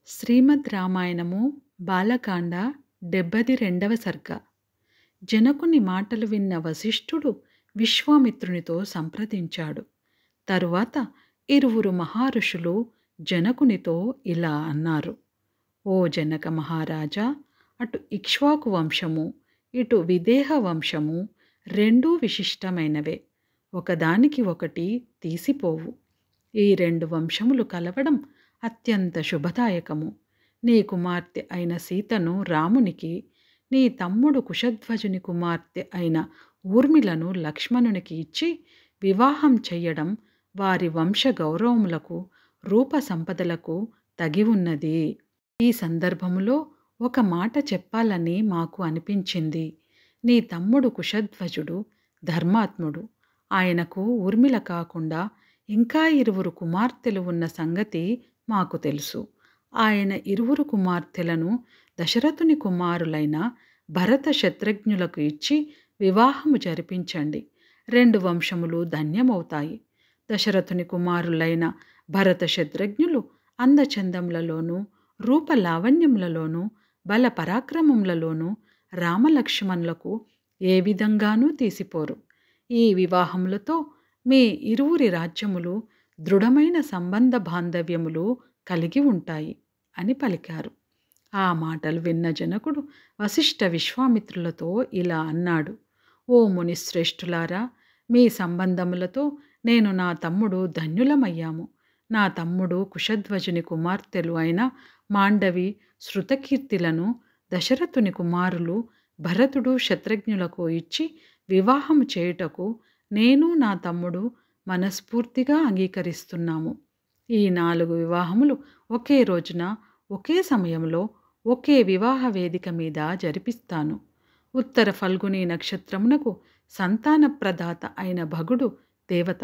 శ్రీమద్ రామాయణము బాలకాండ 72వ సర్గ. జనకుని మాటలు విన్న వశిష్ఠుడు విశ్వామిత్రునితో సంప్రదించాడు. తరువాత ఇరువురు మహారుషులు జనకునితో ఇలా అన్నారు. ఓ జనక మహారాజా, అటు ఇక్ష్వాకు వంశము ఇటు విదేహ వంశము రెండూ విశిష్టమైనవే. ఒకదానికి ఒకటి తీసిపోవు. ఈ రెండు వంశములు కలవడం అత్యంత శుభదాయకము. నీ కుమార్తె అయిన సీతను రామునికి, నీ తమ్ముడు కుశధ్వజుని కుమార్తె అయిన ఊర్మిలను లక్ష్మణునికి ఇచ్చి వివాహం చెయ్యడం వారి వంశ గౌరవములకు, రూప సంపదలకు తగి ఉన్నది. ఈ సందర్భములో ఒక మాట చెప్పాలని మాకు అనిపించింది. నీ తమ్ముడు కుశధ్వజుడు ధర్మాత్ముడు. ఆయనకు ఊర్మిళ కాకుండా ఇంకా ఇరువురు కుమార్తెలు ఉన్న సంగతి మాకు తెలుసు. ఆయన ఇరువురు కుమార్తెలను దశరథుని కుమారులైన భరత శత్రుఘ్నులకు ఇచ్చి వివాహము జరిపించండి. రెండు వంశములు ధన్యమవుతాయి. దశరథుని కుమారులైన భరత శత్రుఘ్నులు అందచందములలోనూ, రూపలావణ్యములలోనూ, బల పరాక్రమములలోనూ రామలక్ష్మణులకు ఏ విధంగానూ తీసిపోరు. ఈ వివాహములతో మీ ఇరువురి రాజ్యములు దృఢమైన సంబంధ బాంధవ్యములు కలిగి ఉంటాయి అని పలికారు. ఆ మాటలు విన్న జనకుడు వశిష్ఠ విశ్వామిత్రులతో ఇలా అన్నాడు. ఓ మునిశ్రేష్ఠులారా, మీ సంబంధములతో నేను నా తమ్ముడు ధన్యులమయ్యాము. నా తమ్ముడు కుశధ్వజుని కుమార్తెలు అయిన మాండవి, శృతకీర్తిలను దశరథుని కుమారులు భరతుడు శత్రుఘ్నులకు ఇచ్చి వివాహము చేయుటకు నేను నా తమ్ముడు మనస్ఫూర్తిగా అంగీకరిస్తున్నాము. ఈ 4 వివాహములు ఒకే రోజున, ఒకే సమయంలో, ఒకే వివాహ వేదిక మీద జరిపిస్తాను. ఉత్తర ఫల్గుని నక్షత్రమునకు సంతాన ప్రదాత అయిన భగుడు దేవత.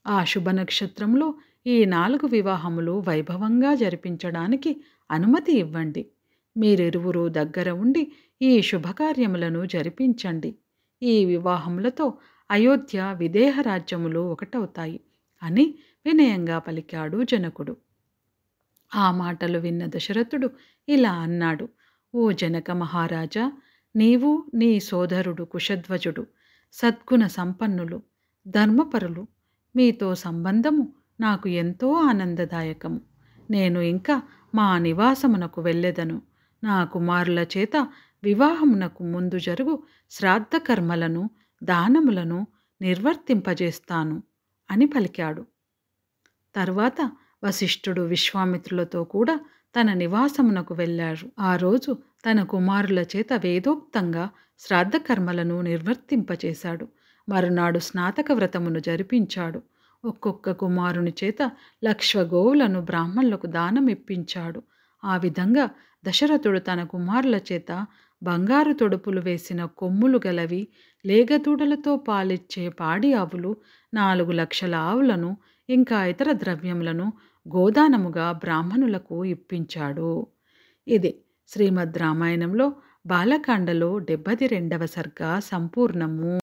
ఆ శుభ నక్షత్రంలో ఈ 4 వివాహములు వైభవంగా జరిపించడానికి అనుమతి ఇవ్వండి. మీరిరువురు దగ్గర ఉండి ఈ శుభకార్యములను జరిపించండి. ఈ వివాహములతో అయోధ్య, విదేహ రాజ్యములు ఒకటవుతాయి అని వినయంగా పలికాడు జనకుడు. ఆ మాటలు విన్న దశరథుడు ఇలా అన్నాడు. ఓ జనక మహారాజా, నీవు నీ సోదరుడు కుశధ్వజుడు సద్గుణ సంపన్నులు, ధర్మపరులు. మీతో సంబంధము నాకు ఎంతో ఆనందదాయకము. నేను ఇంకా మా నివాసమునకు వెళ్ళెదను. నా కుమారుల చేత వివాహమునకు ముందు జరుగు శ్రాద్ధ కర్మలను, దానములను నిర్వర్తింపజేస్తాను అని పలికాడు. తరువాత వశిష్ఠుడు విశ్వామిత్రులతో కూడా తన నివాసమునకు వెళ్ళాడు. ఆ రోజు తన కుమారుల చేత వేదోక్తంగా శ్రాద్ధ కర్మలను నిర్వర్తింపచేశాడు. మరునాడు స్నాతక వ్రతమును జరిపించాడు. ఒక్కొక్క కుమారుని చేత 1,00,000 గోవులను బ్రాహ్మణులకు దానం ఇప్పించాడు. ఆ విధంగా దశరథుడు తన కుమారుల చేత బంగారు తొడుపులు వేసిన కొమ్ములు గలవి, లేగదూడలతో పాలిచ్చే పాడి ఆవులు, 4 లక్షల ఆవులను, ఇంకా ఇతర ద్రవ్యములను గోదానముగా బ్రాహ్మణులకు ఇప్పించాడు. ఇది శ్రీమద్ రామాయణంలో బాలకాండలో 72వ సర్గ సంపూర్ణము.